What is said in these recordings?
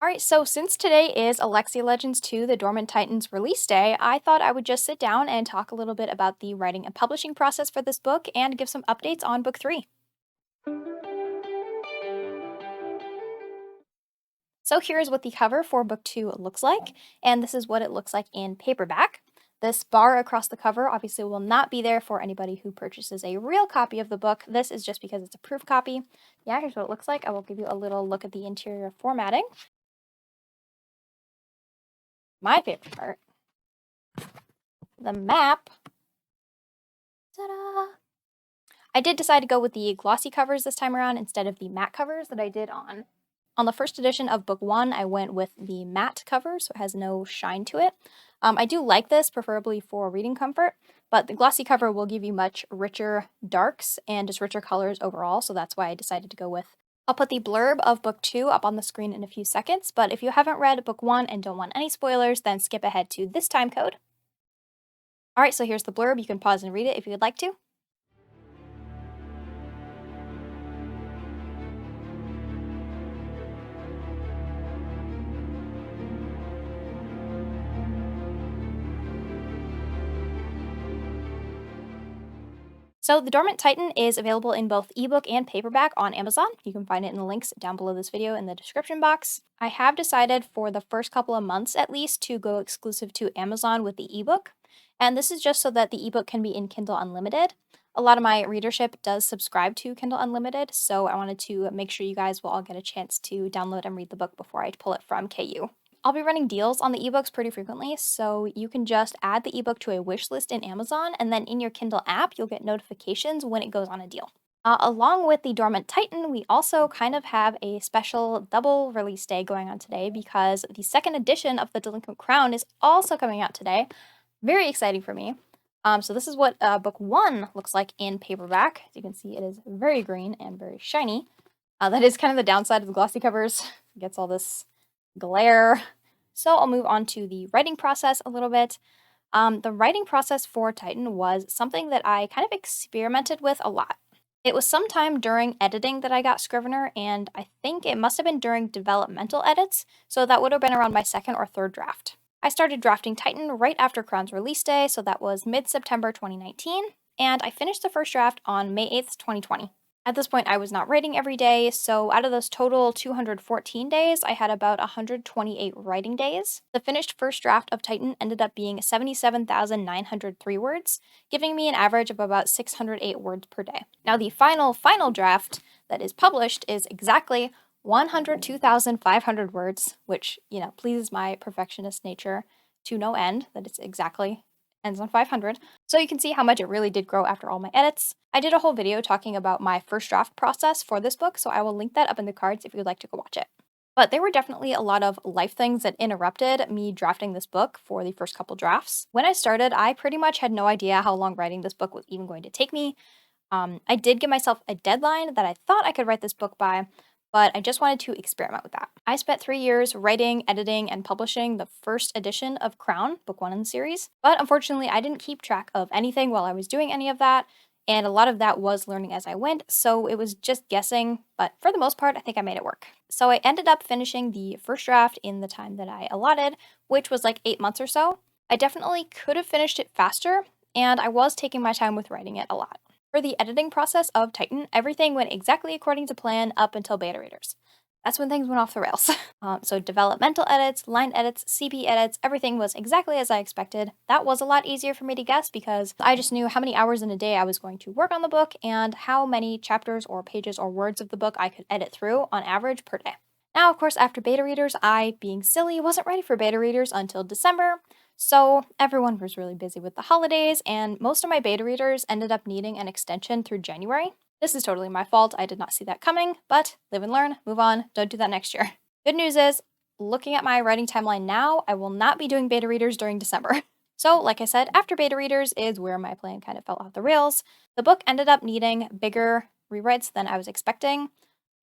Alright, so since today is Olexia Legends 2, the Dormant Titans release day, I thought I would just sit down and talk a little bit about the writing and publishing process for this book and give some updates on book 3. So here's what the cover for book 2 looks like, and this is what it looks like in paperback. This bar across the cover obviously will not be there for anybody who purchases a real copy of the book. This is just because it's a proof copy. Yeah, here's what it looks like. I will give you a little look at the interior formatting. My favorite part, the map. Ta-da! I did decide to go with the glossy covers this time around instead of the matte covers that I did on the first edition of book 1. I went with the matte cover, so it has no shine to it. I do like this, preferably for reading comfort, but the glossy cover will give you much richer darks and just richer colors overall, so that's why I decided to go with. I'll put the blurb of book 2 up on the screen in a few seconds, but if you haven't read book 1 and don't want any spoilers, then skip ahead to this time code. Alright, so here's the blurb. You can pause and read it if you would like to. So The Dormant Titan is available in both ebook and paperback on Amazon. You can find it in the links down below this video in the description box. I have decided for the first couple of months at least to go exclusive to Amazon with the ebook. And this is just so that the ebook can be in Kindle Unlimited. A lot of my readership does subscribe to Kindle Unlimited, so I wanted to make sure you guys will all get a chance to download and read the book before I pull it from KU. I'll be running deals on the ebooks pretty frequently, so you can just add the ebook to a wish list in Amazon, and then in your Kindle app, you'll get notifications when it goes on a deal. Along with the Dormant Titan, we also kind of have a special double release day going on today because the second edition of The Delinquent Crown is also coming out today. Very exciting for me. So this is what book 1 looks like in paperback. As you can see, it is very green and very shiny. That is kind of the downside of the glossy covers. It gets all this glare. So I'll move on to the writing process a little bit. The writing process for Titan was something that I kind of experimented with a lot. It was sometime during editing that I got Scrivener, and I think it must have been during developmental edits, so that would have been around my second or third draft. I started drafting Titan right after Crown's release day, so that was mid-September 2019, and I finished the first draft on May 8th, 2020. At this point, I was not writing every day, so out of those total 214 days, I had about 128 writing days. The finished first draft of Titan ended up being 77,903 words, giving me an average of about 608 words per day. Now, the final draft that is published is exactly 102,500 words, which, pleases my perfectionist nature to no end, that it's exactly ends on 500. So you can see how much it really did grow after all my edits. I did a whole video talking about my first draft process for this book, so I will link that up in the cards if you'd like to go watch it. But there were definitely a lot of life things that interrupted me drafting this book for the first couple drafts. When I started, I pretty much had no idea how long writing this book was even going to take me. I did give myself a deadline that I thought I could write this book by, but I just wanted to experiment with that. I spent 3 years writing, editing, and publishing the first edition of Crown, book 1 in the series, but unfortunately I didn't keep track of anything while I was doing any of that, and a lot of that was learning as I went, so it was just guessing, but for the most part I think I made it work. So I ended up finishing the first draft in the time that I allotted, which was like 8 months or so. I definitely could have finished it faster, and I was taking my time with writing it a lot. For the editing process of Titan, everything went exactly according to plan up until beta readers. That's when things went off the rails. So developmental edits, line edits, CP edits, everything was exactly as I expected. That was a lot easier for me to guess because I just knew how many hours in a day I was going to work on the book and how many chapters or pages or words of the book I could edit through on average per day. Now, of course, after beta readers, I, being silly, wasn't ready for beta readers until December. So everyone was really busy with the holidays, and most of my beta readers ended up needing an extension through January. This is totally my fault. I did not see that coming, but live and learn, move on, don't do that next year. Good news is, looking at my writing timeline now, I will not be doing beta readers during December. So, like I said, after beta readers is where my plan kind of fell off the rails. The book ended up needing bigger rewrites than I was expecting.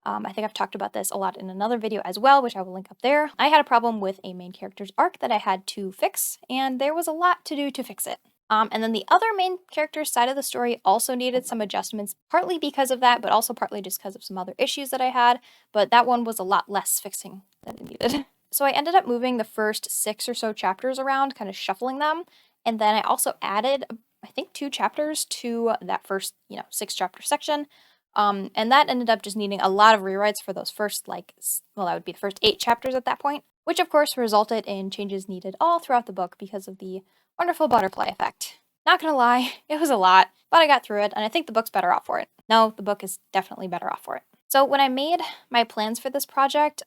I think I've talked about this a lot in another video as well, which I will link up there. I had a problem with a main character's arc that I had to fix, and there was a lot to do to fix it. And then the other main character's side of the story also needed some adjustments, partly because of that, but also partly just because of some other issues that I had. But that one was a lot less fixing than it needed. So I ended up moving the first 6 or so chapters around, kind of shuffling them. And then I also added, I think, 2 chapters to that first, 6 chapter section. And that ended up just needing a lot of rewrites for those first, that would be the first 8 chapters at that point, which of course resulted in changes needed all throughout the book because of the wonderful butterfly effect. Not gonna lie, it was a lot, but I got through it, and I think the book's better off for it. No, the book is definitely better off for it. So when I made my plans for this project,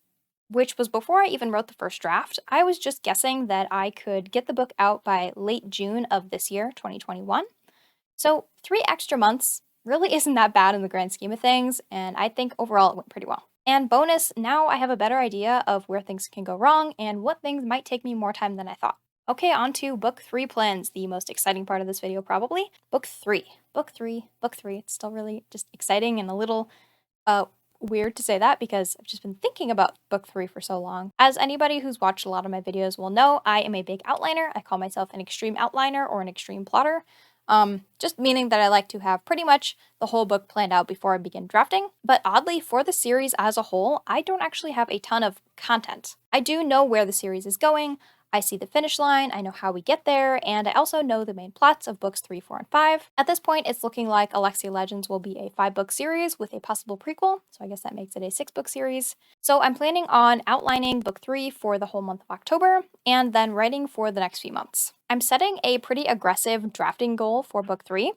which was before I even wrote the first draft, I was just guessing that I could get the book out by late June of this year, 2021. So 3 extra months really isn't that bad in the grand scheme of things, and I think overall it went pretty well. And bonus, now I have a better idea of where things can go wrong and what things might take me more time than I thought. Okay, on to book 3 plans, the most exciting part of this video probably. Book 3. Book 3. It's still really just exciting and a little weird to say that because I've just been thinking about book 3 for so long. As anybody who's watched a lot of my videos will know, I am a big outliner. I call myself an extreme outliner or an extreme plotter. Just meaning that I like to have pretty much the whole book planned out before I begin drafting. But oddly, for the series as a whole, I don't actually have a ton of content. I do know where the series is going. I see the finish line, I know how we get there, and I also know the main plots of books 3, 4, and 5. At this point, it's looking like Olexia Legends will be a 5-book series with a possible prequel, so I guess that makes it a 6-book series. So I'm planning on outlining book 3 for the whole month of October, and then writing for the next few months. I'm setting a pretty aggressive drafting goal for book 3,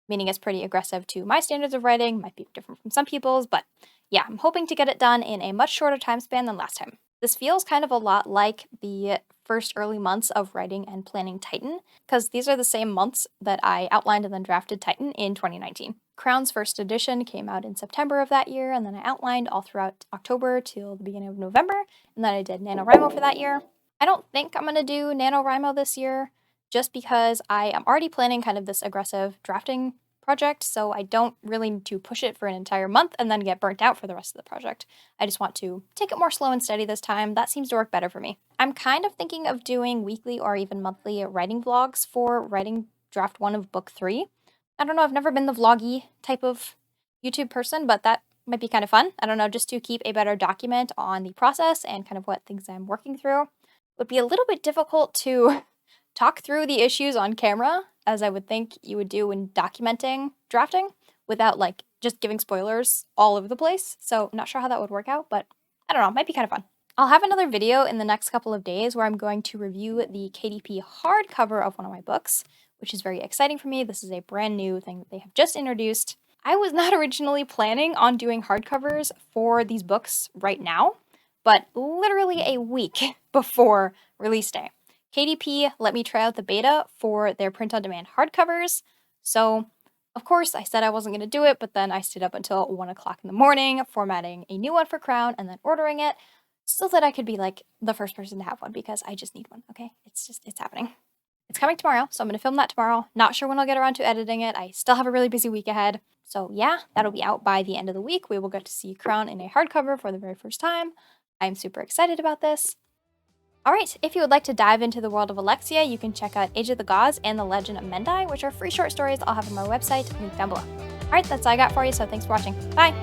meaning it's pretty aggressive to my standards of writing, might be different from some people's, but yeah, I'm hoping to get it done in a much shorter time span than last time. This feels kind of a lot like the first early months of writing and planning Titan, because these are the same months that I outlined and then drafted Titan in 2019. Crown's first edition came out in September of that year, and then I outlined all throughout October till the beginning of November, and then I did NaNoWriMo for that year. I don't think I'm going to do NaNoWriMo this year, just because I am already planning kind of this aggressive drafting project, so I don't really need to push it for an entire month and then get burnt out for the rest of the project. I just want to take it more slow and steady this time. That seems to work better for me. I'm kind of thinking of doing weekly or even monthly writing vlogs for writing draft 1 of book 3. I don't know, I've never been the vloggy type of YouTube person, but that might be kind of fun. I don't know, just to keep a better document on the process and kind of what things I'm working through. It would be a little bit difficult to talk through the issues on camera, as I would think you would do when documenting drafting, without just giving spoilers all over the place. So I'm not sure how that would work out, but I don't know, might be kind of fun. I'll have another video in the next couple of days where I'm going to review the KDP hardcover of one of my books, which is very exciting for me. This is a brand new thing that they have just introduced. I was not originally planning on doing hardcovers for these books right now, but literally a week before release day, KDP let me try out the beta for their print-on-demand hardcovers, so of course I said I wasn't going to do it, but then I stayed up until 1 o'clock in the morning formatting a new one for Crown and then ordering it so that I could be the first person to have one, because I just need one, okay? It's happening. It's coming tomorrow, so I'm going to film that tomorrow. Not sure when I'll get around to editing it. I still have a really busy week ahead. So yeah, that'll be out by the end of the week. We will get to see Crown in a hardcover for the very first time. I'm super excited about this. Alright, if you would like to dive into the world of Olexia, you can check out Age of the Gods and The Legend of Mendai, which are free short stories I'll have on my website, linked down below. Alright, that's all I got for you, so thanks for watching. Bye!